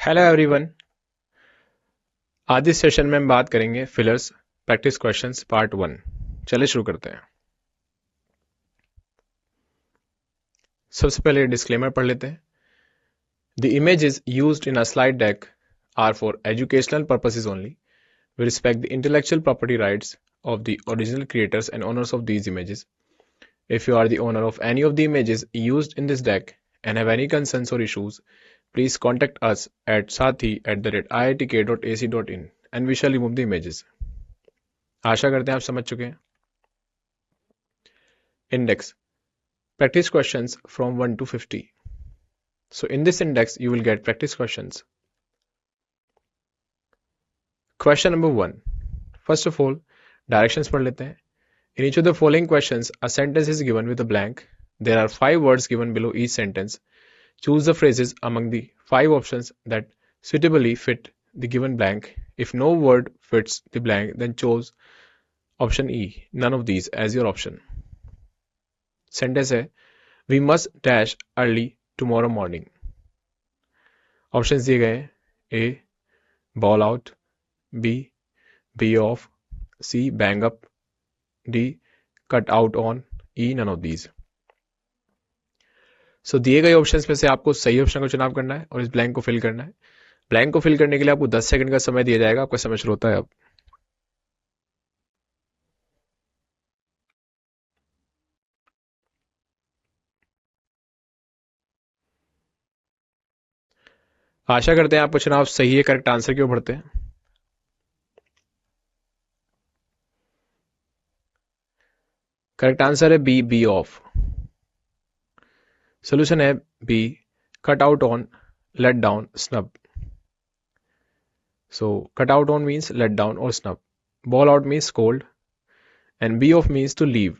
Hello everyone. आज इस session में हम बात करेंगे फिलर्स प्रैक्टिस क्वेश्चंस पार्ट 1। चलिए शुरू करते हैं। सबसे पहले डिस्क्लेमर पढ़ लेते हैं। The images used in a slide deck are for educational purposes only. We respect the intellectual property rights of the original creators and owners of these images. If you are the owner of any of the images used in this deck and have any concerns or issues, please contact us at sathi@iitk.ac.in and we shall remove the images. आशा करते हैं आप समझ चुके हैं। Index. Practice questions from 1 to 50. So in this index you will get practice questions. Question number 1. First of all, directions पढ़ लेते हैं. In each of the following questions, a sentence is given with a blank. There are 5 words given below each sentence. Choose the phrases among the 5 options that suitably fit the given blank. If no word fits the blank, then choose option E, none of these, as your option. Sentence है, we must dash early tomorrow morning. Options दिए गए हैं. A, ball out. B, be off. C, bang up. D, cut out on. E, none of these. So दिए गए options में से आपको सही ऑप्शन का चुनाव करना है और इस ब्लैंक को फिल करना है. ब्लैंक को फिल करने के लिए आपको 10 सेकंड का समय दिया जाएगा. आपका समय शुरू होता है अब. आशा करते हैं आपका चुनाव सही है. करेक्ट आंसर की ओर बढ़ते हैं. करेक्ट आंसर है बी, बी ऑफ. सोल्यूशन है B, cut out on, let down, snub. So cut out on means let down or snub. Ball out means scold. And be off means to leave.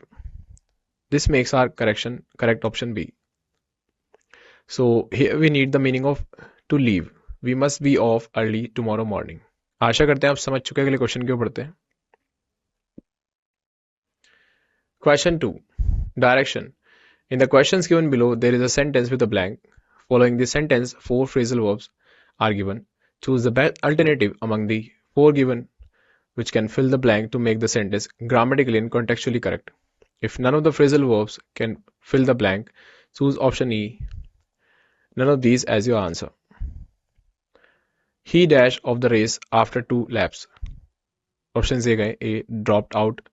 This makes our correct option B. So here we need the meaning of to leave. We must be off early tomorrow morning. आशा करते हैं आप समझ चुके हैं. अगले question की ओर बढ़ते हैं. Question 2. Direction. In the questions given below, there is a sentence with a blank. Following this sentence, 4 phrasal verbs are given. Choose the best alternative among the 4 given which can fill the blank to make the sentence grammatically and contextually correct. If none of the phrasal verbs can fill the blank, choose option E, none of these as your answer. He dash of the race after 2 laps. Options दिए गए. A, dropped out.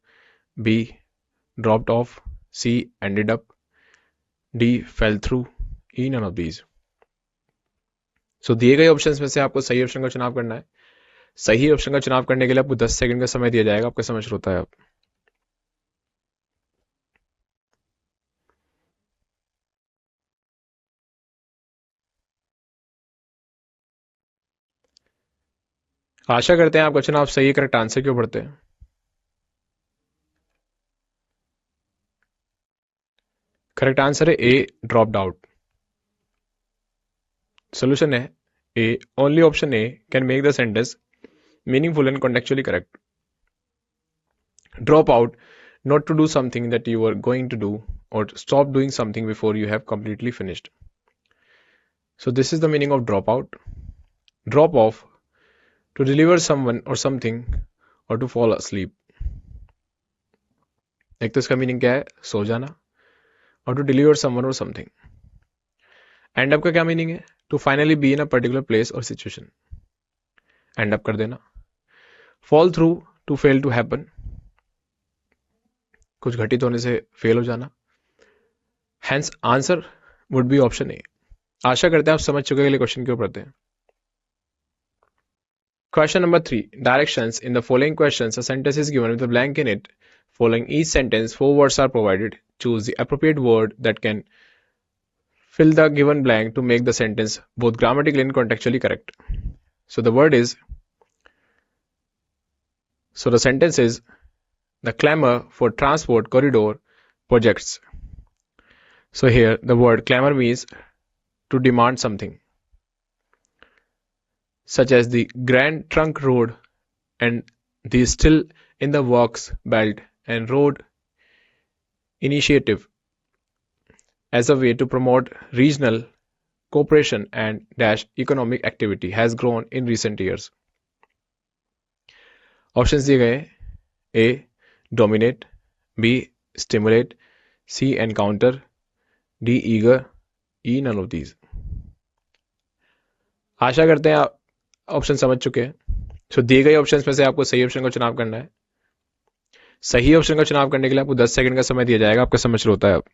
B, dropped off. C, ended up. D, fell through. E, none of these. So दिए गए options में से आपको सही option का चुनाव करना है. सही ऑप्शन का चुनाव करने के लिए आपको 10 सेकंड का समय दिया जाएगा. आपका समय शुरू होता है अब. आशा करते हैं आपका चुनाव सही है. करेक्ट आंसर की ओर बढ़ते हैं. करेक्ट आंसर है ए, ड्रॉप्ड आउट. सोल्यूशन है A, only option A can make the sentence meaningful and contextually correct. Drop out, not to do something that you were going to do, or stop doing something before you have completely finished. So this is the meaning of drop out. Drop off, to deliver someone or something, or to fall asleep. एक तो इसका meaning क्या है, सो जाना, और to deliver someone और something. End up का क्या मीनिंग है, to finally be in a particular place और सिचुएशन. एंड अप कर देना. Fall through, to fail to happen, कुछ घटित होने से फेल हो जाना. Hence answer would be option A. आशा करते हैं आप समझ चुके हैं. अगले क्वेश्चन के ऊपर बढ़ते हैं. Question number 3. Directions. In the following questions, a sentence is given with a blank in it. Following each sentence, 4 words are provided. Choose the appropriate word that can fill the given blank to make the sentence both grammatically and contextually correct. So the sentence is the clamor for transport corridor projects. So here the word clamor means to demand something, such as the Grand Trunk Road and the Still in the Works Belt and Road Initiative, as a way to promote regional cooperation and dash economic activity has grown in recent years. Options दिए गए A. Dominate, B. Stimulate, C. Encounter, D. Eager, E. None of these. आशा करते हैं आप option समझ चुके हैं. तो दिए गए ऑप्शंस में से आपको सही ऑप्शन का चुनाव करना है. सही ऑप्शन का चुनाव करने के लिए आपको 10 सेकंड का समय दिया जाएगा. आपका समय शुरू होता है अब.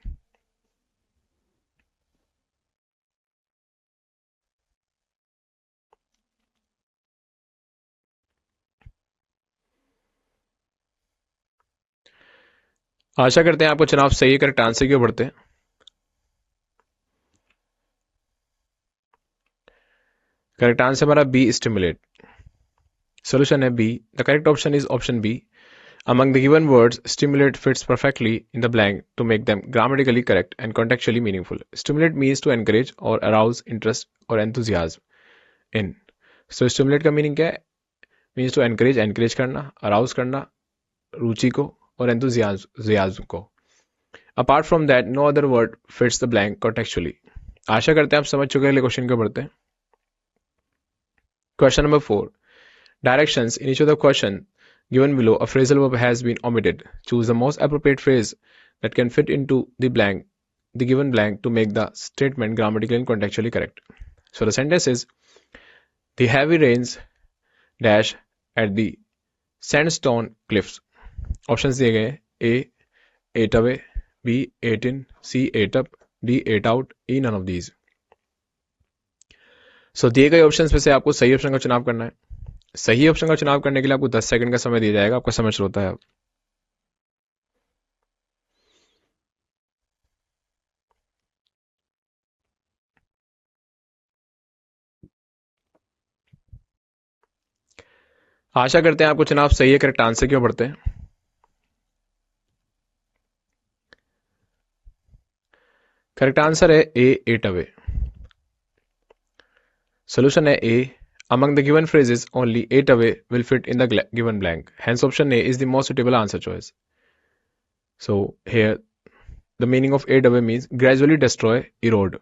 आशा करते हैं आपको चुनाव सही है. करेक्ट आंसर की ओर बढ़ते हैं. करेक्ट आंसर हमारा बी, स्टिमुलेट. सोल्यूशन है B. The correct option is option B. Among the given words, stimulate fits perfectly in the blank to make them grammatically correct and contextually meaningful. Stimulate means to encourage or arouse interest or enthusiasm in. So stimulate का meaning क्या है? Means to encourage, encourage करना, arouse करना, रुचि को और enthusiasm को. Apart from that, no other word fits the blank contextually. आशा करते हैं आप समझ चुके हैं. अगले क्वेश्चन को बढ़ते हैं. Question number 4. Directions in each of the question given below, a phrasal verb has been omitted. Choose the most appropriate phrase that can fit into the given blank to make the statement grammatically and contextually correct. So the sentence is, the heavy rains dash at the sandstone cliffs. Options दिए गए. A. Ate away, B. Ate in, C. Ate up, D. Ate out, E. None of these. So दिए गए options में से आपको सही option का चुनाव करना है. सही ऑप्शन का चुनाव करने के लिए आपको 10 सेकंड का समय दिया जाएगा. आपका समय शुरू होता है अब. आशा करते हैं आपको चुनाव सही है. करेक्ट आंसर की ओर बढ़ते हैं. करेक्ट आंसर है ए, एट अवे. सोल्यूशन है ए. Among the given phrases, only ate away will fit in the given blank. Hence, option A is the most suitable answer choice. So here, the meaning of ate away means gradually destroy, erode.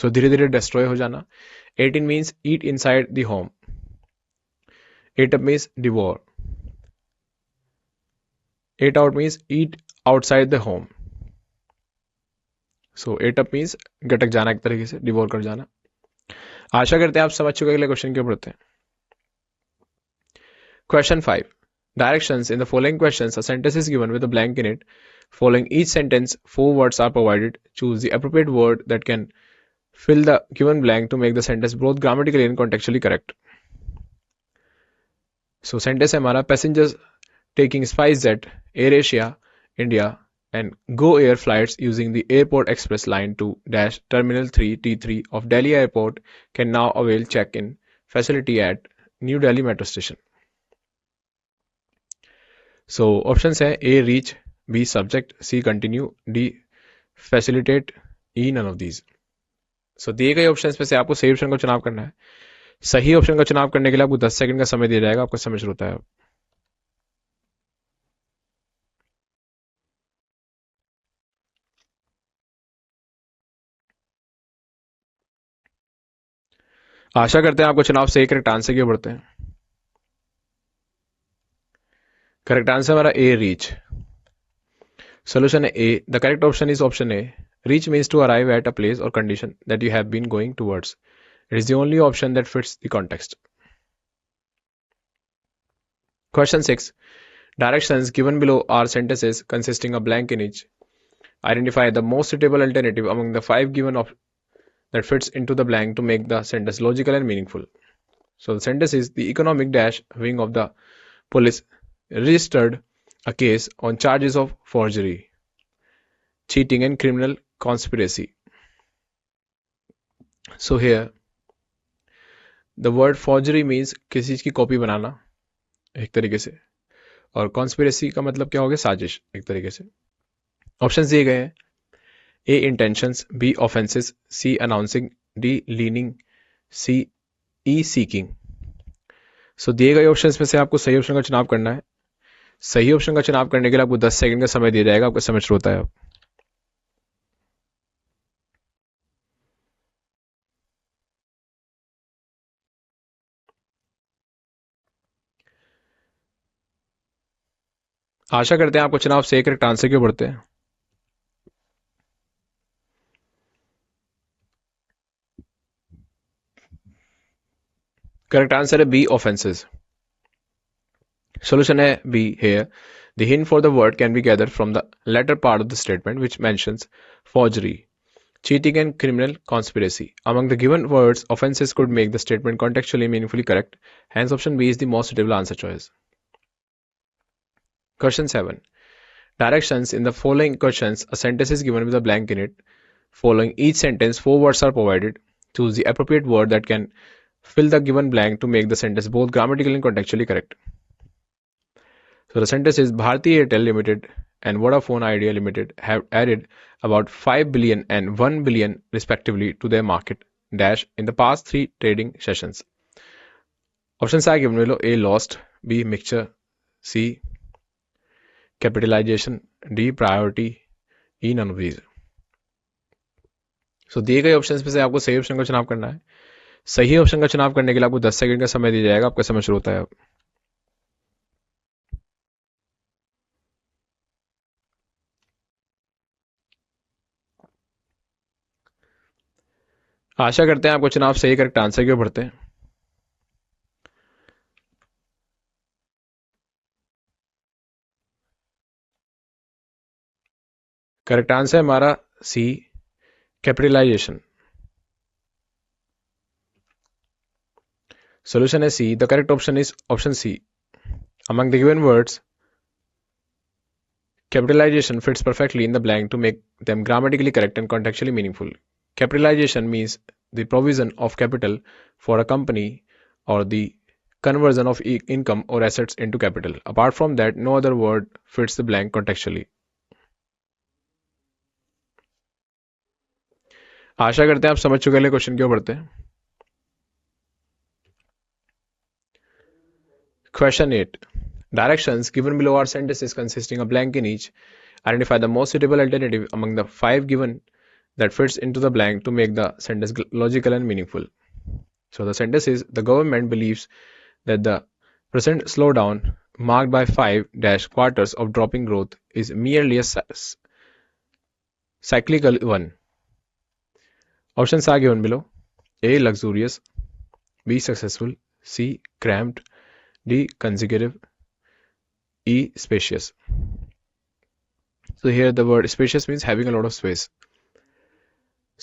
So धीरे धीरे destroy हो जाना. Ate in means eat inside the home. Ate up means devour. Ate out means eat outside the home. So ate up means गटक जाना एक तरीके से, devour कर जाना. आशा करते हैं आप समझ चुके हैं. अगले क्वेश्चन के ऊपर बढ़ते हैं. Question 5. Directions. In the following questions, a sentence is given with a blank in it. Following each sentence, 4 words are provided. Choose the appropriate word that can fill the given blank to make the sentence both grammatically and contextually correct. So sentence है हमारा, passengers taking SpiceJet, AirAsia, India and Go Air flights using the Airport Express line to dash Terminal 3 T3 of Delhi Airport can now avail check-in facility at New Delhi Metro Station. So options है A. reach, B. subject, C. continue, D. facilitate, E. none of these. So दिए गए options में से आपको सही option का चुनाव करना है. सही ऑप्शन का चुनाव करने के लिए आपको 10 सेकंड का समय दिया जाएगा. आपका समय शुरू होता है. आशा करते हैं आपको चुनाव सही करेक्ट आंसर की ओर बढ़ते हैं. करेक्ट आंसर हमारा ए, रीच. सोल्यूशन है A. The correct option is option A. Reach means to arrive at a place और condition that you have been going towards. It is the only option that fits the context. Question 6. Directions given below are sentences consisting of blank in each. Identify the most suitable alternative among the 5 given that fits into the blank to make the sentence logical and meaningful. So the sentence is, the economic dash wing of the police registered a case on charges of forgery, cheating and criminal conspiracy. So here the word forgery means किसी चीज की copy बनाना एक तरीके से, और conspiracy का मतलब क्या हो गया, साजिश एक तरीके से. ऑप्शंस दिए गए हैं. A. Intentions, B. Offences, C. Announcing, D. Leaning, C. E. Seeking. So दिए गए ऑप्शंस में से आपको सही ऑप्शन का चुनाव करना है. सही ऑप्शन का चुनाव करने के लिए आपको 10 सेकंड का समय दिया जाएगा. आपका समय शुरू होता है. आशा करते हैं आपको चुनाव से करेक्ट आंसर क्यों पढ़ते हैं। करेक्ट आंसर है B, offences. Solution A, B here. The hint for the word can be gathered from the latter part of the statement, which mentions forgery, cheating, and criminal conspiracy. Among the given words, offenses could make the statement contextually meaningfully correct. Hence, option B is the most suitable answer choice. Question 7. Directions. In the following questions, a sentence is given with a blank in it. Following each sentence, four words are provided. Choose the appropriate word that can fill the given blank to make the sentence both grammatically and contextually correct. So the sentence is Bharti Airtel Limited and Vodafone Idea Limited have added about 5 billion and 1 billion respectively to their market dash in the past three trading sessions. Options are given below: A, lost; B, mixture; C, capitalization; D, priority; E, none of these. So दिए गए options में से आपको सही option का चुनाव करना है। सही ऑप्शन का चुनाव करने के लिए आपको 10 सेकंड का समय दिया जाएगा। आपका समय शुरू होता है अब। आशा करते हैं आपको चुनाव सही करेक्ट आंसर क्यों पढ़ते हैं। करेक्ट आंसर है हमारा सी, capitalisation. Solution is C. The correct option is option C. Among the given words, capitalization fits perfectly in the blank to make them grammatically correct and contextually meaningful. Capitalization means the provision of capital for a company or the conversion of income or assets into capital. Apart from that, no other word fits the blank contextually. आशा करते हैं आप समझ चुके हैं question क्यों पढ़ते हैं। Question 8. Directions given below are sentences consisting of blank in each. Identify the most suitable alternative among the 5 given that fits into the blank to make the sentence logical and meaningful. So the sentence is: the government believes that the present slowdown, marked by 5 quarters of dropping growth, is merely a cyclical one. Options are given below: A, luxurious; B, successful; C, cramped; D, consecutive; E, spacious. So here the word spacious means having a lot of space.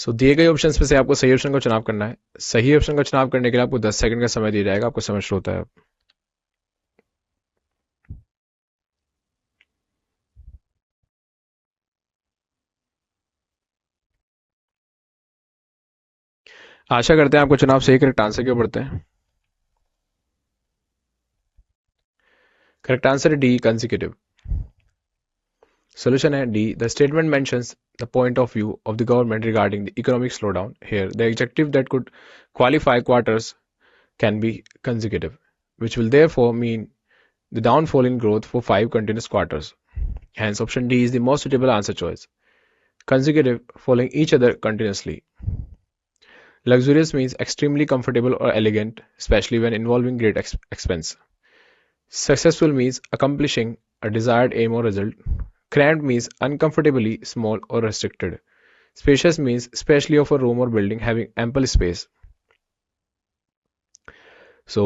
So दिए गए options में से आपको सही option का चुनाव करना है। सही ऑप्शन का चुनाव करने के लिए आपको 10 सेकंड का समय दिया जाएगा। आपको समय शुरू होता है अब। आशा करते हैं आपको चुनाव सही करेक्ट आंसर क्यों पढ़ते हैं। करेक्ट आंसर है डी, कंसेक्यूटिव। Solution है D. The statement mentions the point of view of the government regarding the economic slowdown. Here, the adjective that could qualify quarters can be consecutive, which will therefore mean the downfall in growth for 5 continuous quarters. Hence, option D is the most suitable answer choice. Consecutive, following each other continuously. Luxurious means extremely comfortable or elegant, especially when involving great expense. Successful means accomplishing a desired aim or result. Cramped means uncomfortably small or restricted. Spacious means especially of a room or building having ample space. So,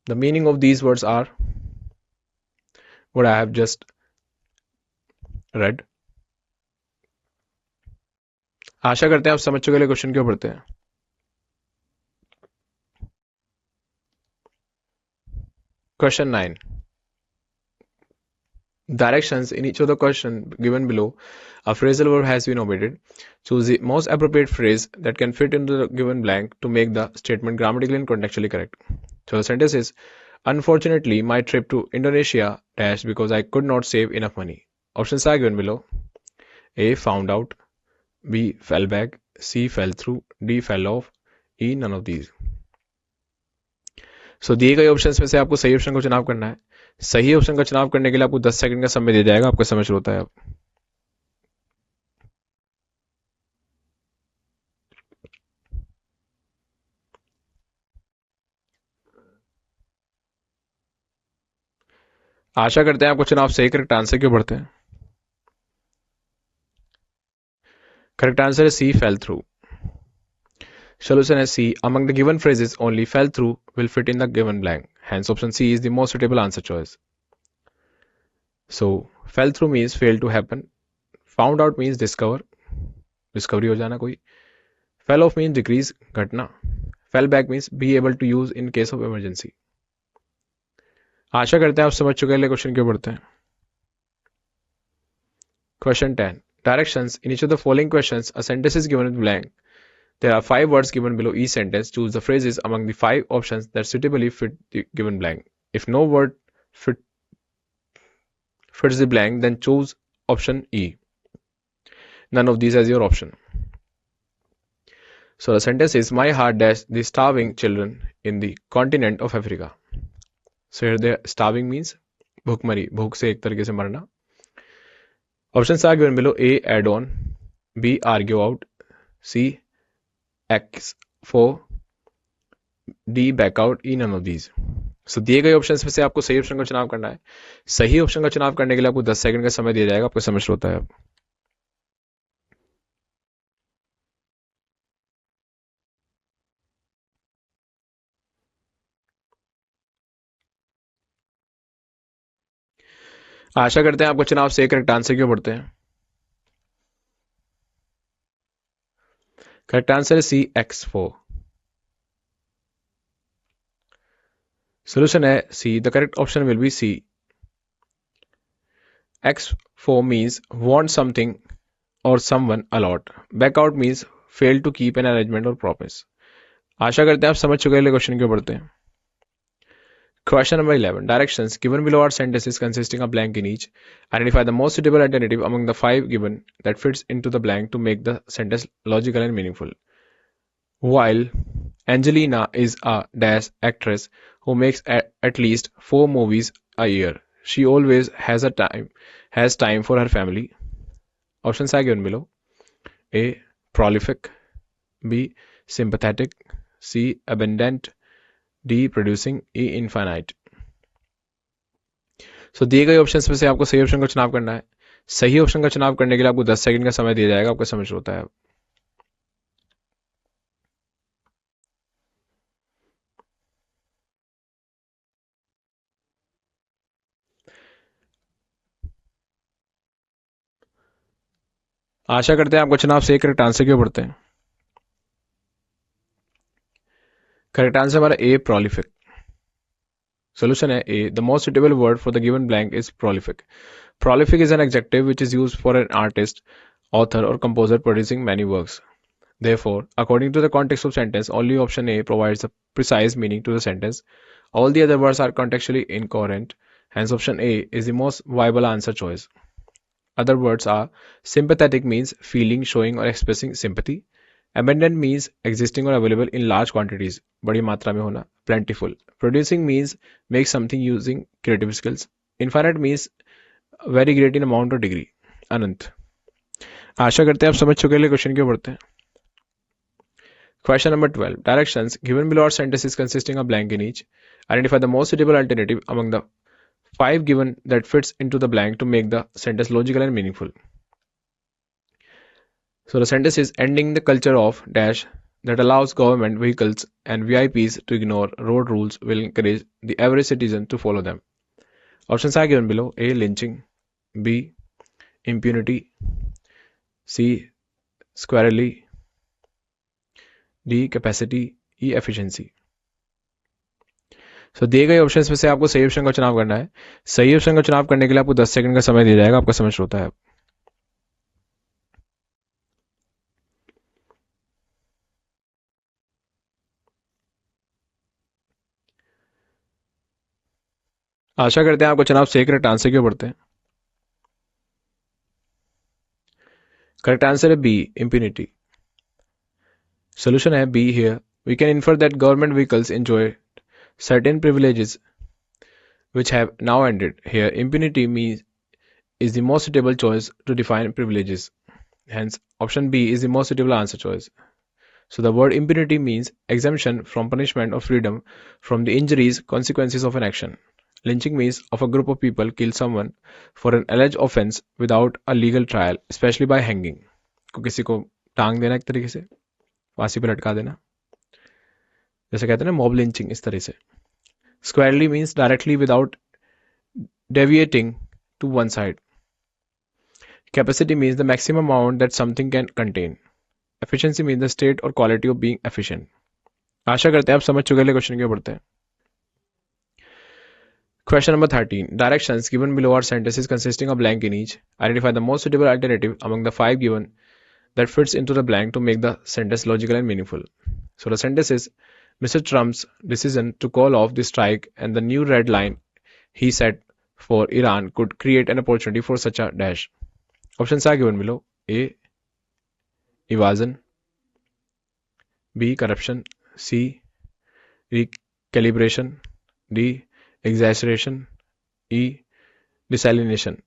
the meaning of these words are what I have just read. आशा करते हैं आप समझ चुके हैं question क्यों पढ़ते हैं। Question 9. Directions in each of the question given below, a phrasal verb has been omitted. Choose the most appropriate phrase that can fit into the given blank to make the statement grammatically and contextually correct. So the sentence is: unfortunately, my trip to Indonesia dashed because I could not save enough money. Options are given below. A, found out; B, fell back; C, fell through; D, fell off; E, none of these. So दिए गए options में से आपको सही option का चुनाव करना है। सही ऑप्शन का चुनाव करने के लिए आपको 10 सेकंड का समय दिया जाएगा। आपका समय शुरू होता है अब। आशा करते हैं आप क्वेश्चन आप सही करेक्ट आंसर क्यों पढ़ते हैं. Correct answer is C, fell through. Solution is C. Among the given phrases, only fell through will fit in the given blank. Hence, option C is the most suitable answer choice. So, fell through means fail to happen. Found out means discover. Discovery हो जाना कोई. Fell off means decrease, घटना. Fell back means be able to use in case of emergency. आशा करते हैं आप समझ चुके हैं. क्वेश्चन क्यों पढ़ते हैं. Question 10. Directions. In each of the following questions, a sentence is given with blank. There are 5 words given below each sentence. Choose the phrases among the 5 options that suitably fit the given blank. If no word fits the blank, then choose option E. None of these as your option. So the sentence is, my heart dash the starving children in the continent of Africa. So here the starving means भूखमरी, भूख से एक तरीके से मरना. Options are given below. A, add on. B, argue out. C, X for. D, back out. E, none of these. So दिए गए options में से आपको सही ऑप्शन का चुनाव करना है. सही ऑप्शन का चुनाव करने के लिए आपको 10 सेकंड का समय दिया जाएगा. आपको समझ होता है. आशा करते हैं आपको चुनाव से करेक्ट आंसर क्यों पढ़ते हैं. करेक्ट आंसर है C, X4. Solution है C. The correct option will be C. X4 means want something or someone a lot. Back out means fail to keep an arrangement or promise. आशा करते हैं आप समझ चुके हैं. क्वेश्चन क्यों पढ़ते हैं. Question number 11. Directions. Given below are sentences consisting of blank in each. Identify the most suitable alternative among the 5 given that fits into the blank to make the sentence logical and meaningful. While Angelina is a dash actress who makes at least 4 movies a year, she always has time for her family. Options are given below. A, prolific. B, sympathetic. C, abundant. D, producing. E, infinite. So दिए गए options में से आपको सही option का चुनाव करना है. सही ऑप्शन का चुनाव करने के लिए आपको 10 सेकंड का समय दिया जाएगा. आपको समझ होता है. आशा करते हैं आपको चुनाव से करेक्ट आंसर क्यों पढ़ते हैं. करेक्ट आंसर हमारा ए, prolific. Solution है A. The most suitable word for the given blank is prolific. Prolific is an adjective which is used for an artist, author or composer producing many works. Therefore, according to the context of sentence, only option A provides a precise meaning to the sentence. All the other words are contextually incoherent. Hence, option A is the most viable answer choice. Other words are sympathetic means feeling, showing or expressing sympathy. Abundant means existing or available in large quantities, बड़ी मात्रा में होना. Plentiful. Producing means make something using creative skills. Infinite means very great in amount or degree. अनंत. आशा करते हैं आप समझ चुके हैं. क्वेश्चन क्यों पढ़ते हैं. Question number 12. Directions. Given below are sentences consisting of blank in each. Identify the most suitable alternative among the 5 given that fits into the blank to make the sentence logical and meaningful. So the sentence is, ending the culture of dash that allows government vehicles and VIPs to ignore road rules will encourage the average citizen to follow them. Options are given below. A, lynching. B, impunity. C, squarely. D, capacity. E, efficiency. So दिए गए options में से आपको सही option का चुनाव करना है. सही ऑप्शन का चुनाव करने के लिए आपको 10 सेकंड का समय दिया जाएगा. आपका समझ होता है. आशा करते हैं आपको चुनाव से करेक्ट आंसर क्यों पढ़ते हैं. करेक्ट आंसर है बी, impunity. Solution है B. Here we can infer that government vehicles enjoy certain privileges which have now ended. Here impunity means is the most suitable choice to define privileges. Hence option B is the most suitable answer choice. So the word impunity means exemption from punishment or freedom from the injuries consequences of an action. Lynching means of a group of people kill someone for an alleged offense without a legal trial, especially by hanging. को किसी को टांग देना एक तरीके से, फांसी पे लटका देना, जैसे कहते हैं ना मॉब लिंचिंग, इस तरह से. Squarely means directly without deviating to one side. Capacity means the maximum amount that something can contain. Efficiency means the state or quality of being efficient. आशा करते हैं आप समझ चुके. क्वेश्चन के बढ़ते हैं. Question number 13. Directions given below are sentences consisting of blank in each. Identify the most suitable alternative among the 5 given that fits into the blank to make the sentence logical and meaningful. So the sentence is, Mr. Trump's decision to call off the strike and the new red line he set for Iran could create an opportunity for such a dash. Options are given below. A. Evasion. B. Corruption. C. Recalibration. D. Exaggeration. E. Desalination.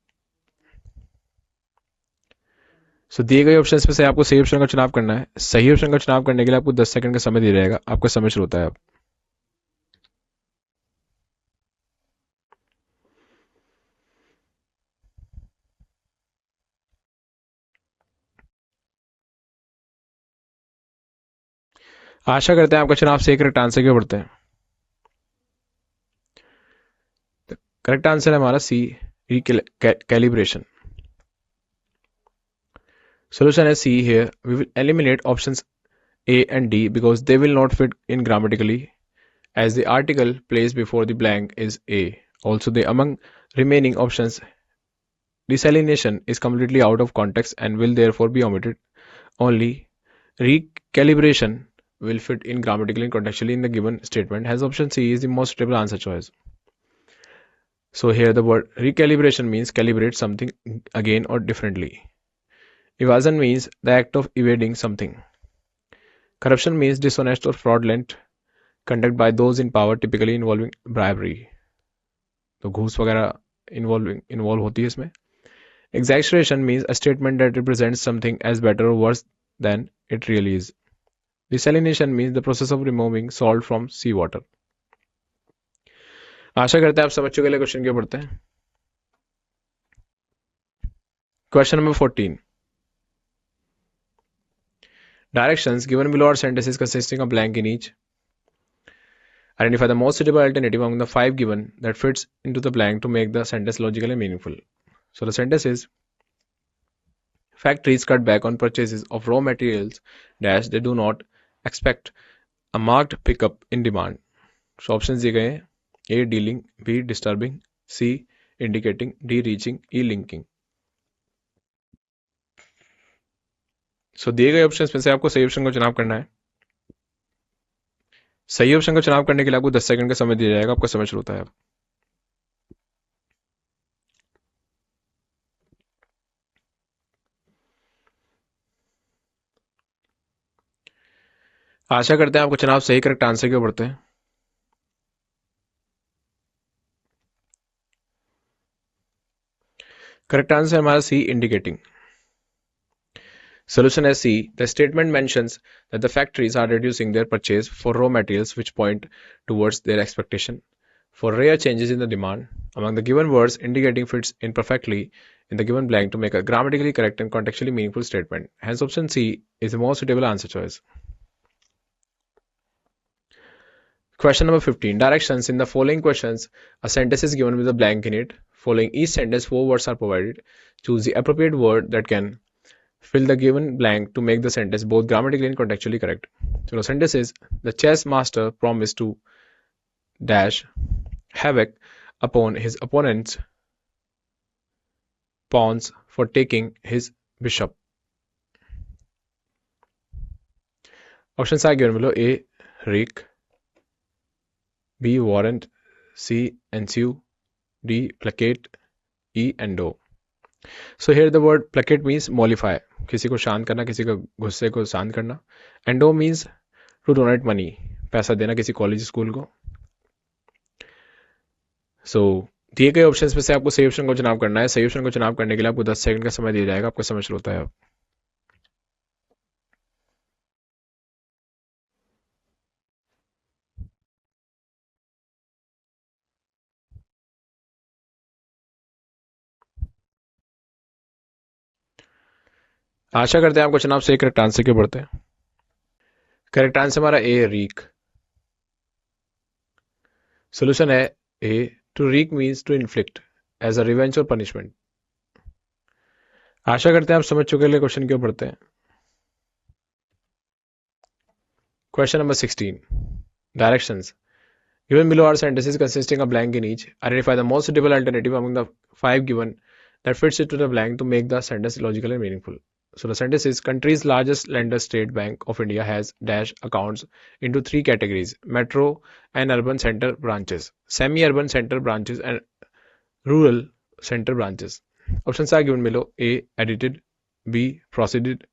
सो दिए गए options में से आपको सही option का चुनाव करना है. सही ऑप्शन का चुनाव करने के लिए आपको 10 सेकंड का समय दिया जाएगा. आपका समय शुरू होता है अब. आशा करते हैं आपका चुनाव सही करेक्ट आंसर के बढ़ते हैं. करेक्ट आंसर है हमारा सी, recalibration. Solution is C here. We will eliminate options A and D because they will not fit in grammatically, as the article placed before the blank is A. Also, the among remaining options, desalination is completely out of context and will therefore be omitted. Only recalibration will fit in grammatically and contextually in the given statement. Hence, option C is the most suitable answer choice. So here the word recalibration means calibrate something again or differently. Evasion means the act of evading something. Corruption means dishonest or fraudulent conduct by those in power, typically involving bribery. तो घूस वगैरह involve होती है इसमें. Exaggeration means a statement that represents something as better or worse than it really is. Desalination means the process of removing salt from seawater. आशा करते हैं आप समझ चुके. क्वेश्चन के बढ़ते हैं. Question number 14. Directions given below are sentences consisting of blank in each. Identify the most suitable alternative among the 5 given that fits into the blank to make the sentence logical and meaningful. So the sentence is, factories cut back on purchases of raw materials dash they do not expect a marked pickup in demand. So options दिए गए हैं. A. Dealing. B. Disturbing. C. Indicating. D. Reaching. E. Linking. सो दिए गए options में से आपको सही option का चुनाव करना है. सही ऑप्शन का चुनाव करने के लिए आपको 10 सेकंड का समय दिया जाएगा. आपका समय शुरू होता है अब. आशा करते हैं आपको चुनाव सही करेक्ट आंसर के बढ़ते हैं. करेक्ट आंसर हमारा सी, indicating. Solution is C. The statement mentions that the factories are reducing their purchase for raw materials which point towards their expectation for rare changes in the demand among the given words indicating fits in perfectly in the given blank to make a grammatically correct and contextually meaningful statement. Hence option C is the most suitable answer choice. Question number 15. Directions. In the following questions, a sentence is given with a blank in it. Following each sentence, 4 words are provided. Choose the appropriate word that can fill the given blank to make the sentence both grammatically and contextually correct. So the sentence is, the chess master promised to dash havoc upon his opponent's pawns for taking his bishop. Options are given below. A. Rake. B. Warrant. C. Ensue. D. Placate. E. Endo. So here the word placate means mollify. किसी को शांत करना, किसी का गुस्से को शांत करना. Endo means to donate money. पैसा देना किसी कॉलेज स्कूल को. सो दिए गए ऑप्शंस में से आपको सही ऑप्शन का चुनाव करना है. सही ऑप्शन का चुनाव करने के लिए आपको 10 सेकंड का समय दिया जाएगा. आपका समय शुरू होता है अब. आशा करते हैं आप क्वेश्चन आप सही करेक्ट आंसर क्यों पढ़ते हैं। करेक्ट आंसर हमारा ए, रीक। सोल्यूशन है A, to wreak means to inflict as a revenge और पनिशमेंट। आशा करते हैं आप समझ चुके हैं क्वेश्चन क्यों पढ़ते हैं। Question number 16, directions given below are sentences consisting of blank in each. Identify the most suitable alternative among the 5 given that fits into the blank to make the sentence logical and meaningful. So the sentence is, country's largest lender State Bank of India has dash accounts into 3 categories: metro and urban center branches, semi-urban center branches, and rural center branches. Options are given below: A, edited; B, proceeded;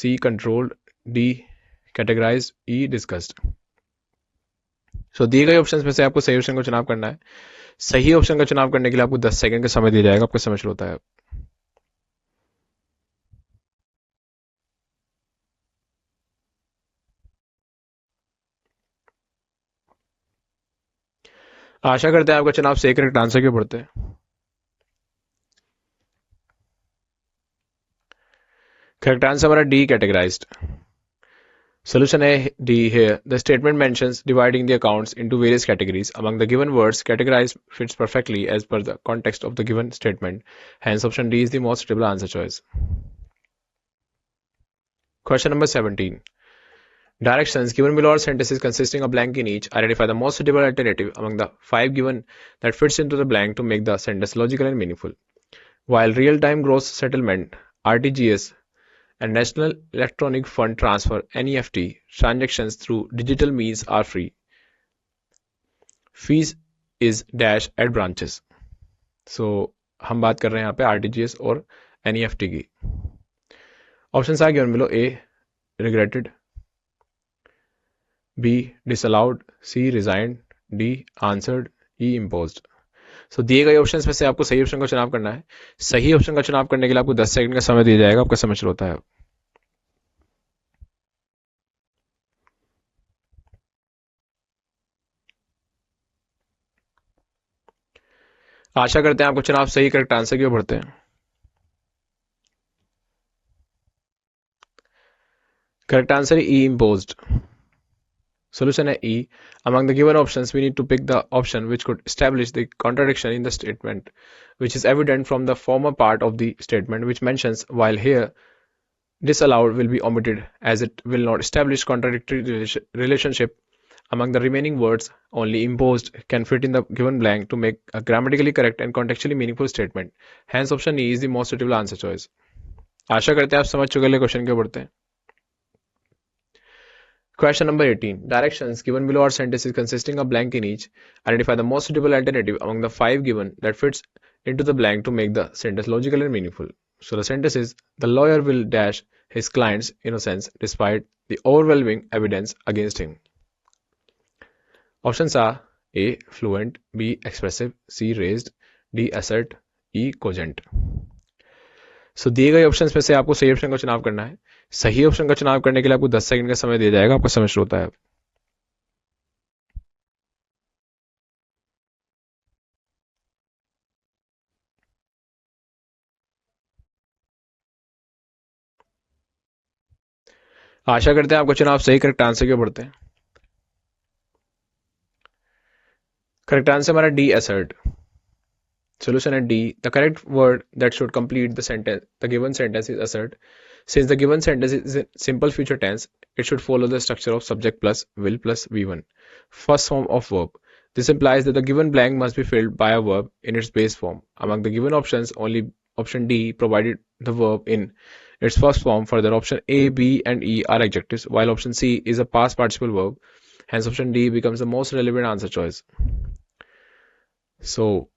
C, controlled; D, categorized; E, discussed. दिए गए options में से आपको सही option का चुनाव करना है। सही ऑप्शन का चुनाव करने के लिए आपको 10 सेकंड का समय दिया जाएगा। आपका समय शुरू होता है। आशा करते हैं आपका चुनाव सही करेक्ट आंसर क्यों पढ़ते हैं। करेक्ट आंसर हमारा D, categorised. Solution A, D here. The statement mentions dividing the accounts into various categories. Among the given words, categorized fits perfectly as per the context of the given statement. Hence, option D is the most suitable answer choice. Question number 17. Directions given below are sentences consisting of blank in each. Identify the most suitable alternative among the 5 given that fits into the blank to make the sentence logical and meaningful. While real-time gross settlement (RTGS) and National Electronic Fund Transfer (NEFT) transactions through digital means are free, fees is dash at branches. So हम बात कर रहे हैं यहाँ पे RTGS और NEFT की। Options are given below: A, regretted; B, disallowed; C, resigned; D, answered; E, imposed. So दिए गए ऑप्शंस में से आपको सही ऑप्शन का चुनाव करना है। सही ऑप्शन का चुनाव करने के लिए आपको 10 सेकंड का समय दिया जाएगा। आपका समय शुरू होता है। आशा करते हैं आपको चुनाव सही करेक्ट आंसर क्यों पढ़ते हैं। Correct answer E, imposed. Solution है E. Among the given options, we need to pick the option which could establish the contradiction in the statement, which is evident from the former part of the statement, which mentions, while here disallowed will be omitted as it will not establish contradictory relationship among the remaining words. Only imposed can fit in the given blank to make a grammatically correct and contextually meaningful statement. Hence, option E is the most suitable answer choice. आशा करते हैं आप समझ चुके हैं question क्यों पढ़ते हैं। Question number 18. Directions given below are sentences consisting of blank in each. Identify the most suitable alternative among the 5 given that fits into the blank to make the sentence logical and meaningful. So the sentence is, the lawyer will dash his client's innocence despite the overwhelming evidence against him. Options are A, fluent; B, expressive; C, raised; D, assert; E, cogent. So दिए गए options में से आपको सही option का चुनाव करना है। सही ऑप्शन का चुनाव करने के लिए आपको 10 सेकंड का समय दिया जाएगा। आपका समय शुरू होता है। आशा करते हैं आपको चुनाव सही करेक्ट आंसर क्यों पढ़ते हैं। करेक्ट आंसर हमारा D, assert. Solution at D. The correct word that should complete the given sentence is assert. Since the given sentence is in simple future tense, it should follow the structure of subject plus will plus V1, first form of verb. This implies that the given blank must be filled by a verb in its base form. Among the given options, only option D provided the verb in its first form. Further, option A, B, and E are adjectives, while option C is a past participle verb. Hence, option D becomes the most relevant answer choice. So,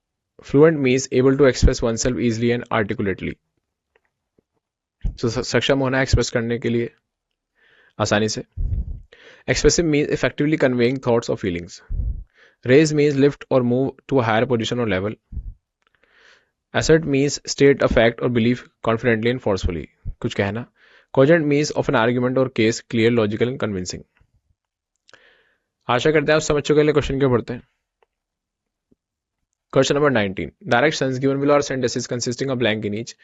fluent means able to express oneself easily and articulately. So सक्षम होना express करने के लिए आसानी से. Expressive means effectively conveying thoughts or feelings. Raise means lift or move to a higher position or level. Assert means state a fact or belief confidently and forcefully. कुछ कहना. Cogent means of an argument or case clear, logical and convincing. आशा करते हैं आप समझ चुके हैं question क्यों पढ़ते हैं. Question number 19. Directions given below are sentences consisting of blank in each.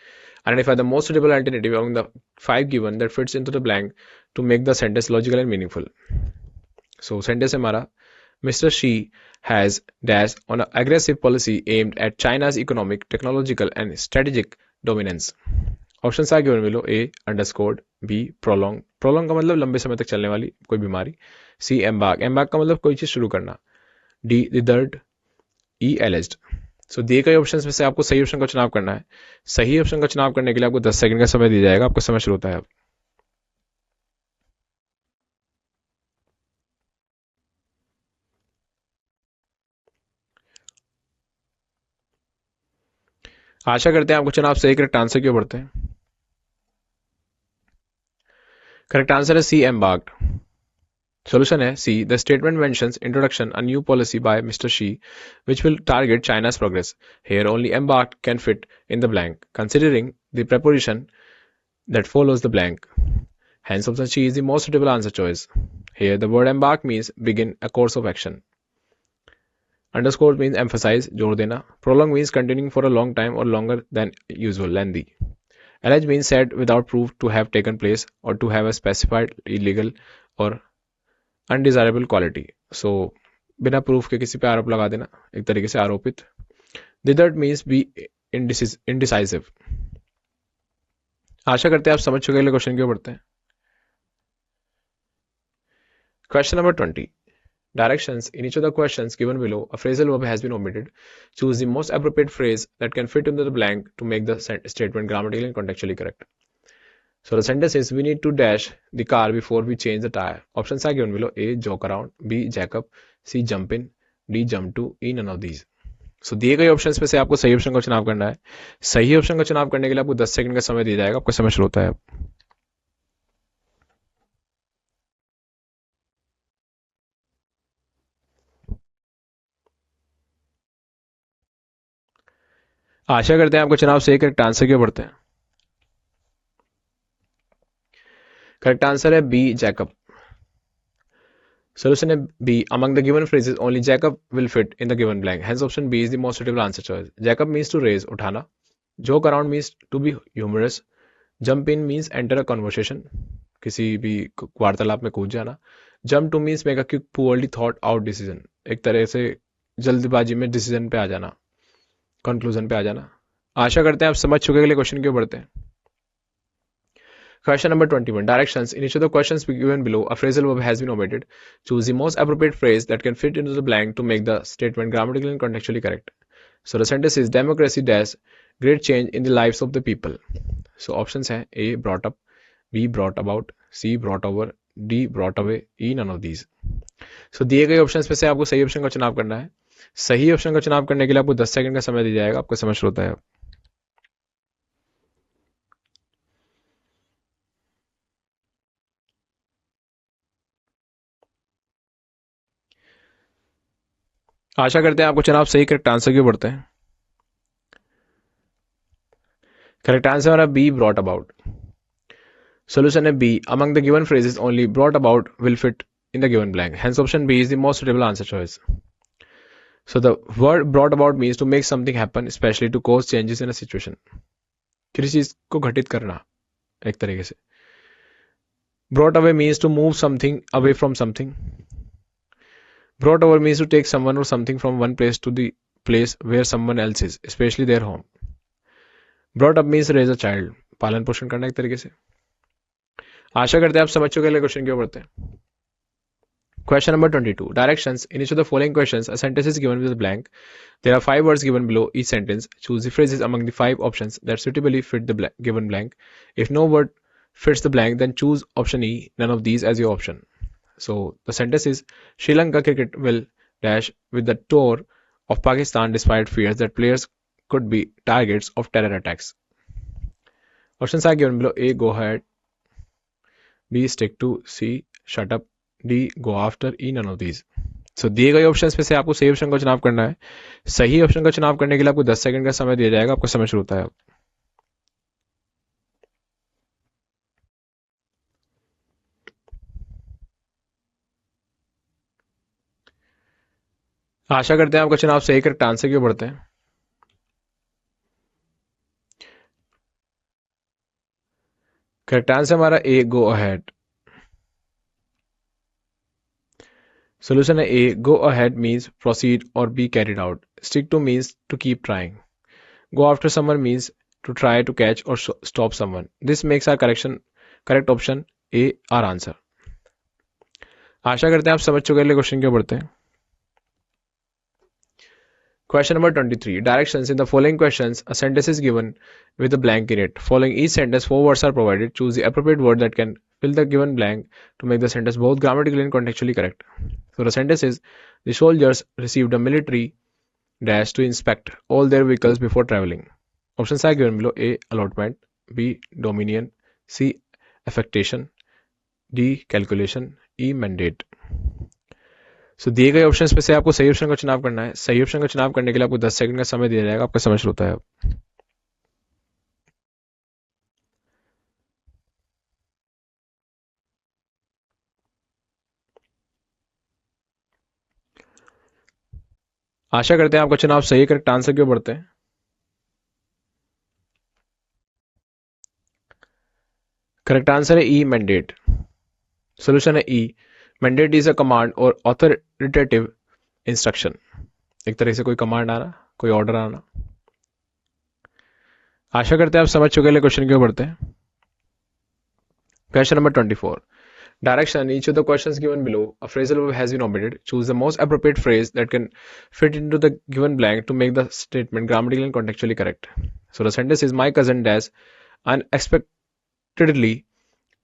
Identify the most suitable alternative among the 5 given that fits into the blank to make the sentence logical and meaningful. So sentence है हमारा, Mr. Xi has dash on an aggressive policy aimed at China's economic, technological and strategic dominance. Options are given below. A. Underscored. B. Prolonged. Prolonged का मतलब लंबे समय तक चलने वाली कोई बीमारी. C. Embark. Embark का मतलब कोई चीज शुरू करना. D. Withered. E. Alleged. सो दिए गए ऑप्शंस में से आपको सही ऑप्शन का चुनाव करना है. सही ऑप्शन का चुनाव करने के लिए आपको 10 सेकंड का समय दिया जाएगा. आपका समय शुरू होता है अब. आशा करते हैं आपको चुनाव सही करेक्ट आंसर क्यों बढ़ते हैं. करेक्ट आंसर है सी. एम्बार्क्ड. Solution है C. The statement mentions introduction a new policy by Mr. Xi which will target China's progress. Here only embarked can fit in the blank, considering the preposition that follows the blank. Hence option C is the most suitable answer choice. Here the word embark means begin a course of action. Underscore means emphasize, जोड़ देना. Prolong means continuing for a long time or longer than usual, lengthy. Allege means said without proof to have taken place or to have a specified illegal or undesirable quality. So बिना proof के किसी पे आरोप लगा देना, एक तरीके से आरोपित. Desert means be indecisive. आशा करते हैं आप समझ चुके. अगले क्वेश्चन क्यों बढ़ते हैं. Question number 20. Directions in each of the questions given below, a phrasal verb has been omitted. Choose the most appropriate phrase that can fit into the blank to make the statement grammatically and contextually correct. So the sentence is, we need to dash the car before we change the tire. Options are given below. A. Joke around. B. Jack up. C. Jump in. D. Jump to. E. None of these. So दिए गए options में से आपको सही option का चुनाव करना है. सही ऑप्शन का चुनाव करने के लिए आपको 10 सेकंड का समय दिया जाएगा. आपका समय शुरू होता है. आशा करते हैं आपको चुनाव सही करेक्ट आंसर क्यों बढ़ते हैं. करेक्ट आंसर है बी. जैकब. Solution है B. Among the given phrases, only Jacob will fit in the given blank. Hence, option B is the most suitable answer choice. Jacob means to raise, उठाना. Joke around means to be humorous. Jump in means enter a conversation. किसी भी वार्तालाप में कूद जाना. Jump to means make a quick, poorly thought out decision. एक तरह से जल्दबाजी में डिसीजन पे आ जाना, कंक्लूजन पे आ जाना. आशा करते हैं आप समझ चुके. अगले क्वेश्चन क्यों बढ़ते हैं. Question number 21. Directions. In each of the questions given below, a phrasal verb has been omitted. Choose the most appropriate phrase that can fit into the blank to make the statement grammatically and contextually correct. So the sentence is, democracy dash great change in the lives of the people. So options हैं A. Brought up. B. Brought about. C. Brought over. D. Brought away. E. None of these. So दिए गए options में से आपको सही option का चुनाव करना है. सही ऑप्शन का चुनाव करने के लिए आपको 10 सेकंड का समय दिया जाएगा. आपका समय शुरू होता है. आशा करते हैं आपको चुनाव सही करेक्ट आंसर क्यों बढ़ते हैं. करेक्ट आंसर हमारा बी. Brought about. Solution है B. Among the given phrases, only brought about will fit in the given blank. Hence, option B is the most suitable answer choice. So the word brought about means to make something happen, especially to cause changes in a situation. किसी चीज को घटित करना एक तरीके से. Brought away means to move something away from something. Brought over means to take someone or something from one place to the place where someone else is, especially their home. Brought up means raise a child. पालन पोषण करना एक तरीके से. आशा करते हैं आप समझ चुके. अगले क्वेश्चन क्यों बढ़ते हैं. Question number 22. Directions. In each of the following questions, a sentence is given with a blank. There are 5 words given below each sentence. Choose the phrases among the 5 options that suitably fit the given blank. If no word fits the blank, then choose option E, none of these as your option. So the sentence is, Sri Lanka cricket will dash with the tour of Pakistan despite fears that players could be targets of terror attacks. Options are given below. A. Go ahead. B. Stick to. C. Shut up. D. Go after. E. None of these. So दिए गए options में से आपको सही option का चुनाव करना है. सही ऑप्शन का चुनाव करने के लिए आपको 10 सेकंड का समय दिया जाएगा. आपका समय शुरू होता है. आशा करते हैं आपका चुनाव सही करेक्ट आंसर क्यों बढ़ते हैं। करेक्ट आंसर हमारा A go ahead. Solution A, go ahead means proceed or be carried out. Stick to means to keep trying. Go after someone means to try to catch or stop someone. This makes our correct option A our answer. आशा करते हैं आप समझ चुके हैं। Question क्यों बढ़ते हैं। Question number 23. Directions in the following questions. A sentence is given with a blank in it. Following each sentence, 4 words are provided. Choose the appropriate word that can fill the given blank to make the sentence both grammatically and contextually correct. So the sentence is: the soldiers received a military dash to inspect all their vehicles before traveling. Options are given below: A. Allotment, B. Dominion, C. Affectation, D. Calculation, E. Mandate. सो दिए गए options में से आपको सही option का चुनाव करना है। सही ऑप्शन का चुनाव करने के लिए आपको 10 सेकंड का समय दिया जाएगा। आपका समय शुरू होता है। आशा करते हैं आपका चुनाव सही करेक्ट आंसर क्यों बढ़ते हैं। करेक्ट आंसर है ई मैंडेट। सोल्यूशन है e mandate is a command और ऑथोरिटेटिव इंस्ट्रक्शन। एक तरह से कोई कमांड आना, कोई ऑर्डर आना। आशा करते हैं आप समझ चुके हैं। क्वेश्चन क्यों बढ़ते हैं। Question number 24. Direction: each of the questions given below, a phrasal verb has been omitted. Choose the most appropriate phrase that can fit into the given blank to make the statement grammatically and contextually correct. So the sentence is: my cousin dash unexpectedly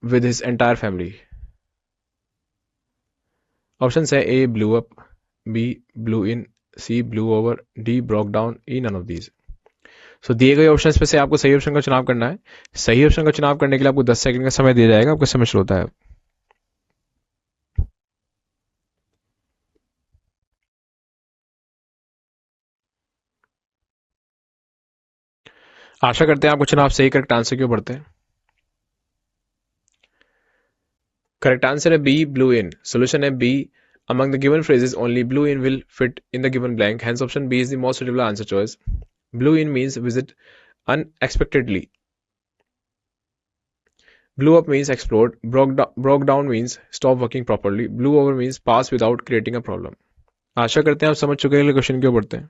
with his entire family. Options है: A. blew up, B. blew in, C. blew over, D. broke down, E. none of these. So दिए गए options में से आपको सही option का चुनाव करना है। सही ऑप्शन का चुनाव करने के लिए आपको 10 सेकंड का समय दिया जाएगा। आपका समय शुरू होता है। आशा करते हैं आपको चुनाव सही करेक्ट आंसर क्यों बढ़ते हैं। करेक्ट आंसर है बी ब्लू इन। सोल्यूशन है B among the given phrases only blue in will fit in the given blank, hence option B is the most suitable answer choice. Blue in means visit unexpectedly, blew up means explode, broke down means stop working properly, blew over means pass without creating a problem. आशा करते हैं आप समझ चुके हैं। Question क्यों बढ़ते हैं।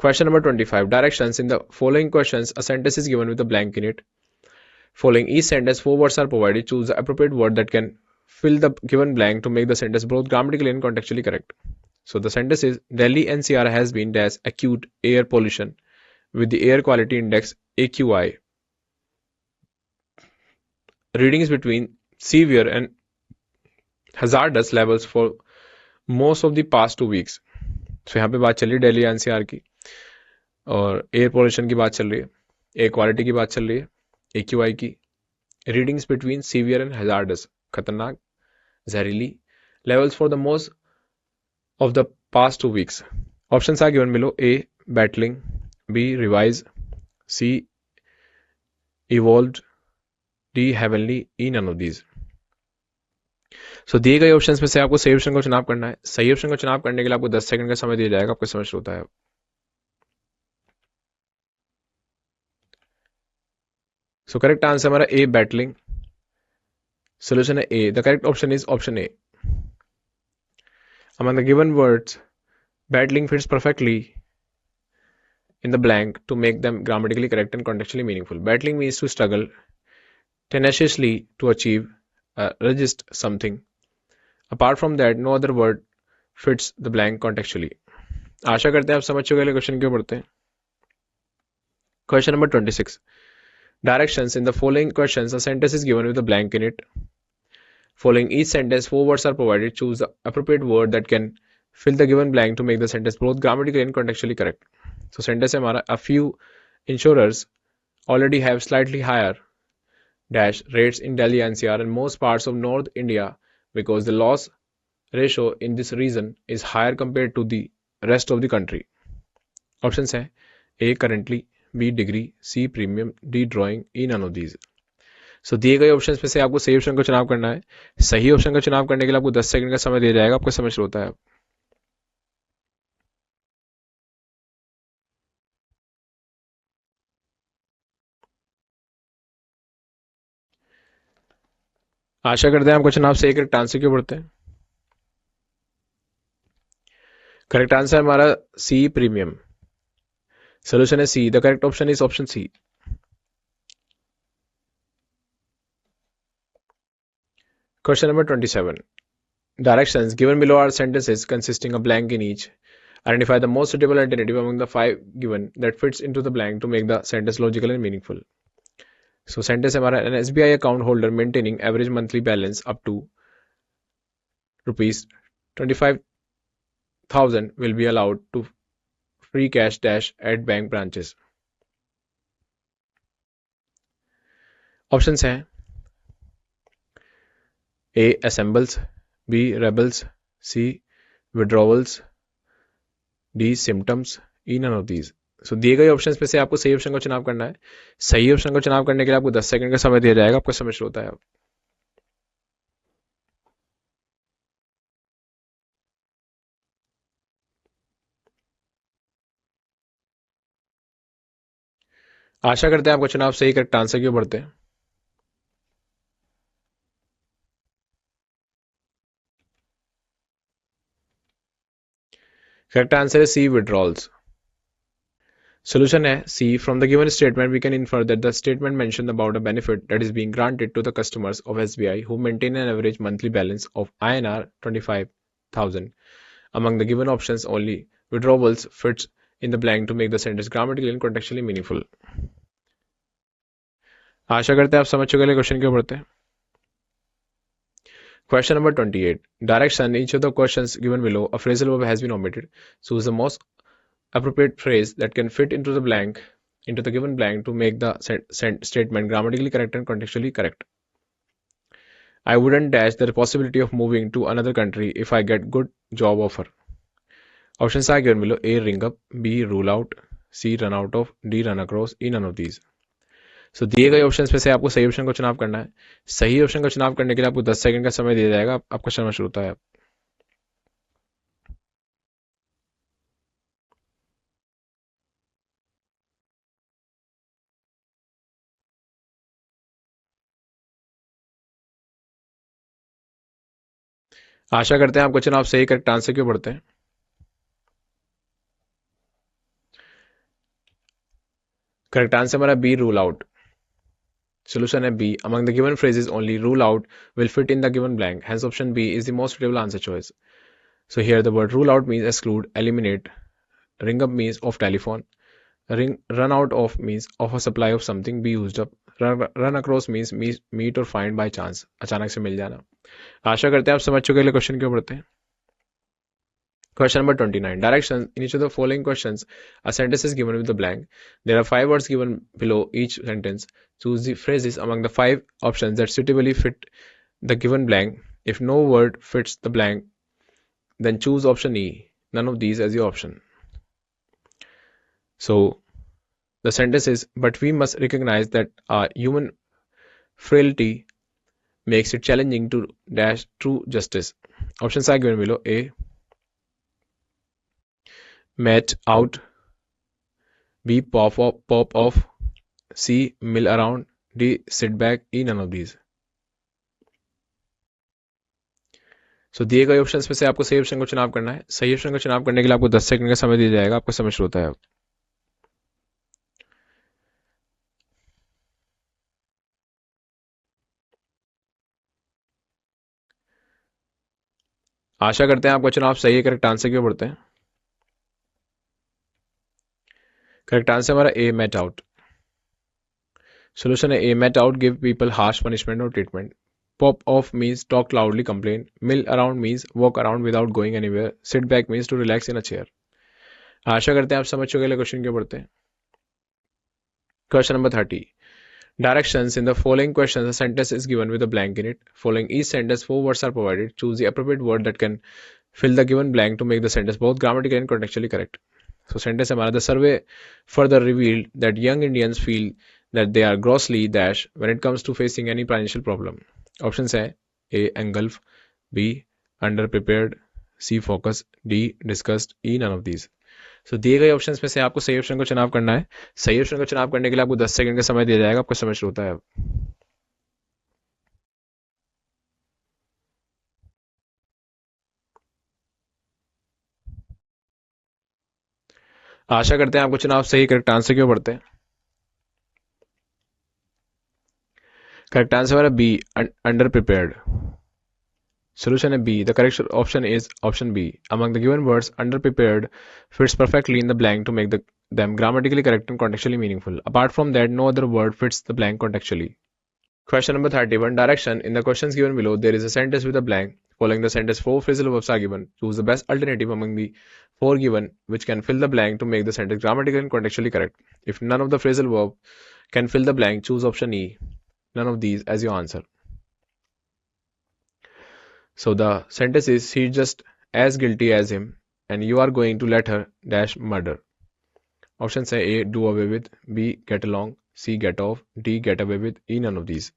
Question number 25. Directions: in the following questions, a sentence is given with a blank in it. Following each sentence, 4 words are provided. Choose the appropriate word that can fill the given blank to make the sentence both grammatically and contextually correct. So the sentence is: Delhi NCR has been dash acute air pollution with the air quality index AQI readings between severe and hazardous levels for most of the past 2 weeks. So यहाँ पे बात चल रही है Delhi NCR की और air pollution की बात चल रही है, एयर क्वालिटी की बात चल रही है, AQI की, readings between severe and hazardous खतरनाक जहरीली levels for the most of the past 2 weeks. Options are given below: A battling, B revise, C evolved, D heavenly, E none of these. So दिए गए options में से आपको सही option का चुनाव करना है। सही ऑप्शन का चुनाव करने के लिए आपको 10 सेकंड का समय दिया जाएगा। आपका समय शुरू होता है। सो करेक्ट आंसर हमारा ए बैटलिंग। सोल्यूशन है A. The correct option is option A. Among the given words, battling fits perfectly in the blank to make them grammatically correct and contextually meaningful. Battling means to struggle tenaciously to achieve, resist something. Apart from that, no other word fits the blank contextually. आशा करते हैं आप समझ चुके हैं। Question क्यों पढ़ते हैं। Question number 26. Directions: in the following questions, a sentence is given with a blank in it. Following each sentence, 4 words are provided. Choose the appropriate word that can fill the given blank to make the sentence both grammatically and contextually correct. So sentence है हमारा: a few insurers already have slightly higher dash rates in Delhi NCR and most parts of North India because the loss ratio in this region is higher compared to the rest of the country. Options है: A currently, B degree, C premium, D drawing, E none of these. सो दिए गए option में से आपको सही option का चुनाव करना है। सही ऑप्शन का चुनाव करने के लिए आपको 10 सेकंड का समय दिया जाएगा। आपका समय शुरू होता है। आशा करते हैं आपका चुनाव सही करेक्ट आंसर क्यों पढ़ते हैं। करेक्ट आंसर हमारा सी प्रीमियम। सोल्यूशन है C. The correct option is option C. Question number 27. Directions given below are sentences consisting of blank in each. Identify the most suitable alternative among the 5 given that fits into the blank to make the sentence logical and meaningful. So sentence हमारा an SBI account holder maintaining average monthly balance up to rupees 25,000 will be allowed to free cash dash at bank branches. Options हैं A. Assembles, B. Rebels, C. Withdrawals, D. Symptoms, E. None of these. सो दिए गए options में से आपको सही option का चुनाव करना है। सही ऑप्शन का चुनाव करने के लिए आपको 10 सेकंड का समय दिया जाएगा। आपका समय शुरू होता है अब। आशा करते हैं आपका चुनाव सही करेक्ट आंसर क्यों बढ़ते हैं। करेक्ट आंसर है सी विड्रॉल्स। Solution है C. From the given statement, we can infer that the statement mentioned about a benefit that is being granted to the customers of SBI who maintain an average monthly balance of INR 25,000. Among the given options, only withdrawals fits in the blank to make the sentence grammatically and contextually meaningful. आशा करते हैं आप समझ चुके हैं। Question क्यों पढ़ते हैं। Question number 28. Direction each of the questions given below. A phrasal verb has been omitted. Choose the most appropriate phrase that can fit into the given blank to make the statement grammatically correct and contextually correct. I wouldn't dash the possibility of moving to another country if I get good job offer. Options are given below. A. Ring up, B. Rule out, C. Run out of, D. Run across, E. None of these. So दिए गए options में से आपको सही option का चुनाव करना है। सही ऑप्शन का चुनाव करने के लिए आपको 10 सेकंड का समय दिया जाएगा। आपका समय शुरू होता है। आशा करते हैं आपका चुनाव सही करेक्ट आंसर क्यों पढ़ते हैं। करेक्ट आंसर हमारा बी रूल आउट। Solution है B. Among the given phrases, only rule out will fit in the given blank. Hence, option B is the most suitable answer choice. So here the word rule out means exclude, eliminate. Ring up means of telephone. Run out of means of a supply of something be used up. Run across means meet or find by chance. अचानक से मिल जाना। आशा करते हैं आप समझ चुके हैं। Question क्यों पढ़ते हैं। Question number 29. Directions. In each of the following questions, a sentence is given with the blank. There are 5 words given below each sentence. Choose the phrases among the 5 options that suitably fit the given blank. If no word fits the blank, then choose option E. None of these as your option. So, the sentence is, but we must recognize that our human frailty makes it challenging to dash true justice. Options are given below. A. Met out, B. Pop off, C. Mill around, D. Sit back, E. None of these. So दिए गए options में से आपको सही option का चुनाव करना है। सही ऑप्शन का चुनाव करने के लिए आपको 10 सेकंड का समय दिया जाएगा। आपका समय शुरू होता है। आशा करते हैं आपका चुनाव सही है। करेक्ट आंसर क्यों पढ़ते हैं। करेक्ट आंसर हमारा ए मेट आउट। सोल्यूशन है A mete out give people harsh punishment और treatment. Pop off means talk loudly complain. Mill around means walk around without going anywhere. Sit back means to relax in a chair. आशा करते हैं आप समझ चुके हैं। Question क्यों पढ़ते हैं। Question number 30. Directions. In the following questions, a sentence is given with a blank in it. Following each sentence, 4 words are provided. Choose the appropriate word that can fill the given blank to make the sentence both grammatically and contextually correct. So sentence हमारा, the survey further revealed that young Indians feel that they are grossly dash when it comes to facing any financial problem. Options है A. Engulf, B. Underprepared, C. Focus, D. Disgust, E. None of these. So दिए गए options में से आपको सही option को चुनाव करना है. सही ऑप्शन को चुनाव करने के लिए आपको 10 सेकंड का समय दिया जाएगा. आपका समय शुरू होता है अब. आशा करते हैं आपको चुनाव सही करेक्ट आंसर क्यों पढ़ते हैं. करेक्ट आंसर हमारा B, underprepared. Solution B. The correct option is option B. Among the given words, underprepared fits perfectly in the blank to make them grammatically correct and contextually meaningful. Apart from that, no other word fits the blank contextually. Question number 31. Direction. In the questions given below, there is a sentence with a blank. Following the sentence, 4 phrasal verbs are given. Choose the best alternative among the 4 given, which can fill the blank to make the sentence grammatically and contextually correct. If none of the phrasal verb can fill the blank, choose option E. None of these as your answer. So the sentence is, she's just as guilty as him and you are going to let her dash murder. Options है A. Do away with, B. Get along, C. Get off, D. Get away with, E. None of these.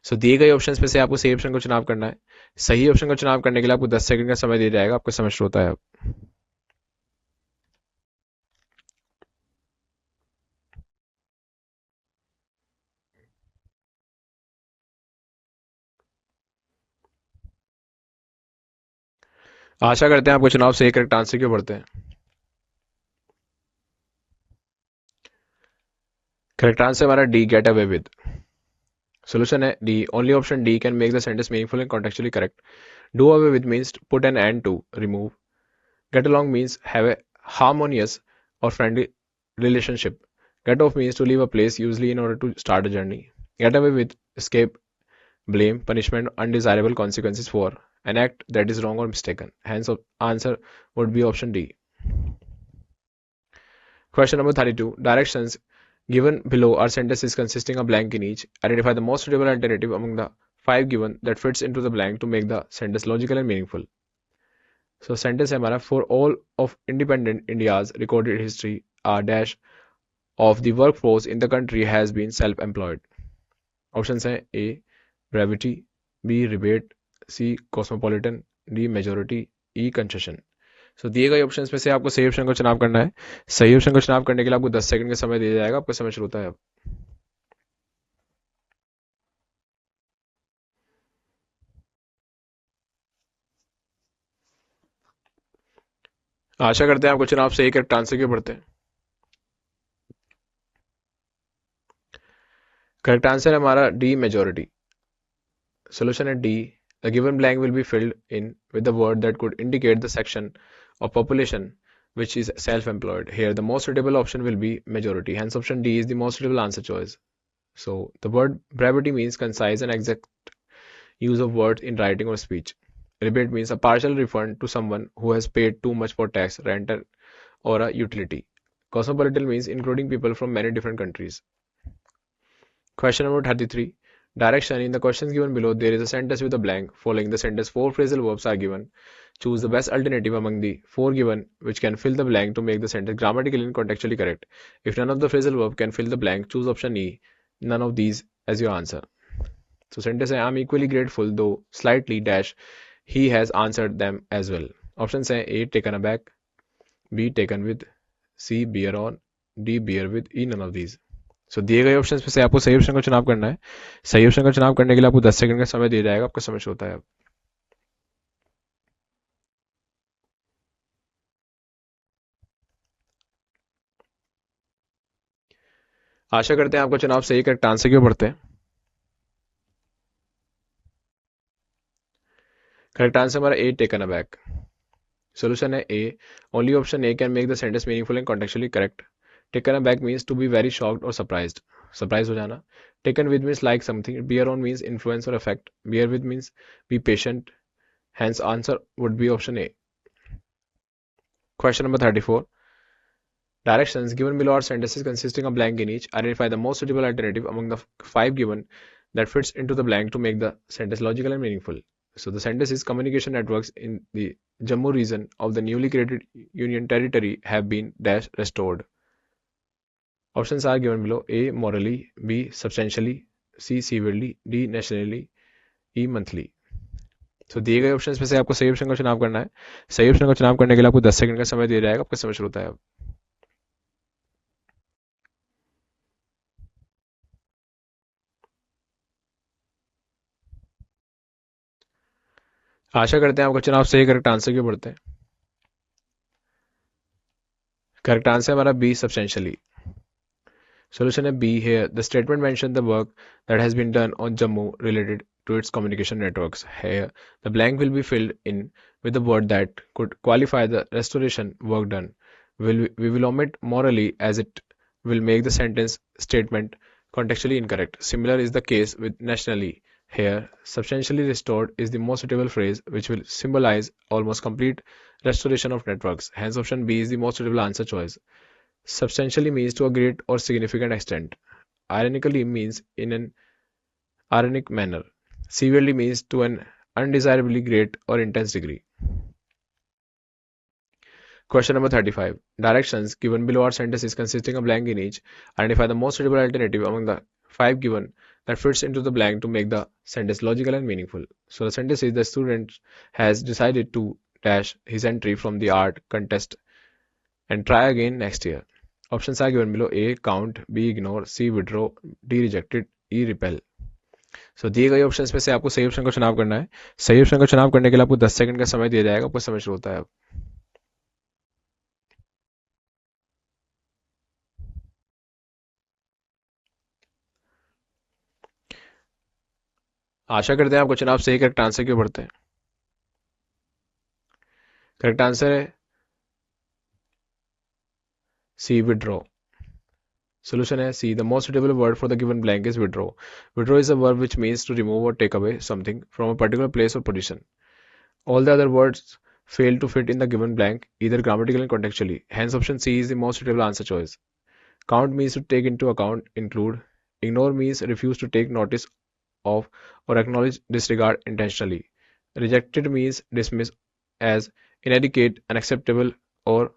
So दिए गए options में से आपको सही option को चुनाव करना है. सही ऑप्शन को चुनाव करने के लिए आपको 10 सेकंड का समय दिया जाएगा. आपका समय शुरू होता है अब. आशा करते हैं आपको चुनाव सही करेक्ट आंसर क्यों पढ़ते हैं. करेक्ट आंसर हमारा D, get away with. Solution है D. Only option D can make the sentence meaningful and contextually correct. Do away with means put an end to, remove. Get along means have a harmonious or friendly relationship. Get off means to leave a place, usually in order to start a journey. Get away with escape, blame, punishment, undesirable consequences for an act that is wrong or mistaken. Hence, answer would be option D. Question number 32. Directions given below are sentences consisting of blank in each. Identify the most suitable alternative among the 5 given that fits into the blank to make the sentence logical and meaningful. So sentence है हमारा, for all of independent India's recorded history, a dash of the workforce in the country has been self-employed. Options हैं A. Brevity, B. Rebate, C. Cosmopolitan, D. Majority, E. Concession. So दिए गए options में से आपको सही option को चुनाव करना है. सही ऑप्शन को चुनाव करने के लिए आपको 10 सेकंड का समय दिया जाएगा. आपका समय शुरू होता है अब. आशा करते हैं आपको चुनाव सही करेक्ट आंसर क्यों पढ़ते हैं. करेक्ट आंसर है हमारा डी, मेजोरिटी. Solution है D. The given blank will be filled in with the word that could indicate the section of population which is self-employed. Here, the most suitable option will be majority. Hence, option D is the most suitable answer choice. So, the word brevity means concise and exact use of words in writing or speech. Rebate means a partial refund to someone who has paid too much for tax, rent, or a utility. Cosmopolitan means including people from many different countries. Question number 33. Direction. In the questions given below, there is a sentence with a blank. Following the sentence, 4 phrasal verbs are given. Choose the best alternative among the 4 given, which can fill the blank to make the sentence grammatically and contextually correct. If none of the phrasal verb can fill the blank, choose option E. None of these as your answer. So sentence I am equally grateful, though slightly dash. He has answered them as well. Options are A. Taken aback, B. Taken with, C. Bear on, D. Bear with, E. None of these. So दिए गए options में से आपको सही option का चुनाव करना है. सही ऑप्शन का चुनाव करने के लिए आपको 10 सेकंड का समय दिया जाएगा. आपका समय शुरू होता है अब. आशा करते हैं आपको चुनाव सही करेक्ट आंसर क्यों पढ़ते हैं. करेक्ट आंसर हमारा ए, टेकन अबैक. सोल्यूशन है A. Only option A can make the sentence meaningful and contextually correct. Taken aback means to be very shocked और सरप्राइज्ड. सरप्राइज हो जाना. Taken with means like something. Bear on means influence और effect. Bear with means be patient. Hence answer would be option A. Question number 34. Directions given below are sentences consisting of blank in each. Identify the most suitable alternative among the 5 given that fits into the blank to make the sentence logical and meaningful. So the sentence is, communication networks in the Jammu region of the newly created Union Territory have been dash restored. Options are given below: A. Morally, B. Substantially, C. Severely, D. Nationally, E. Monthly. तो दिए गए options में से आपको सही option का चुनाव करना है। सही ऑप्शन का चुनाव करने के लिए आपको 10 सेकंड का समय दिया जाएगा। आपका समय शुरू होता है अब। आशा करते हैं आपका चुनाव सही करेक्ट आंसर की बढ़ते हैं। करेक्ट आंसर हमारा B, substantially. Solution A, B here. The statement mentioned the work that has been done on Jammu related to its communication networks. Here, the blank will be filled in with the word that could qualify the restoration work done. We will omit morally as it will make the sentence statement contextually incorrect. Similar is the case with nationally. Here, substantially restored is the most suitable phrase which will symbolize almost complete restoration of networks. Hence, option B is the most suitable answer choice. Substantially means to a great or significant extent. Ironically means in an ironic manner. Severely means to an undesirably great or intense degree. Question number 35. Directions given below are sentences consisting of blank in each. Identify the most suitable alternative among the 5 given that fits into the blank to make the sentence logical and meaningful. So the sentence is: the student has decided to dash his entry from the art contest and try again next year. Options are given below: A. Count, B. Ignore, C. Withdraw, D. Rejected, E. Repel. दिए गए options में से आपको सही option का चुनाव करना है। सही ऑप्शन का चुनाव करने के लिए आपको 10 सेकंड का समय दिया जाएगा। आपका समय शुरू होता है अब। आशा करते हैं आपको चुनाव सही करेक्ट आंसर क्यों बढ़ते हैं। करेक्ट आंसर है सी, विड्रॉ। Solution है C. The most suitable word for the given blank is withdraw. Withdraw is a verb which means to remove or take away something from a particular place or position. All the other words fail to fit in the given blank, either grammatically and contextually. Hence, option C is the most suitable answer choice. Count means to take into account, include. Ignore means refuse to take notice of or acknowledge, disregard intentionally. Rejected means dismiss as inadequate, unacceptable, or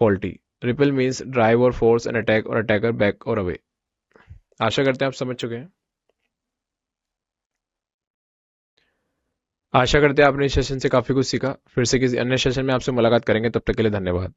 faulty. Repel means drive or force an attack or attacker back or away. आशा करते हैं आप समझ चुके हैं। आशा करते हैं आपने इस सेशन से काफी कुछ सीखा। फिर से किसी अन्य सेशन में आपसे मुलाकात करेंगे। तब तक के लिए धन्यवाद।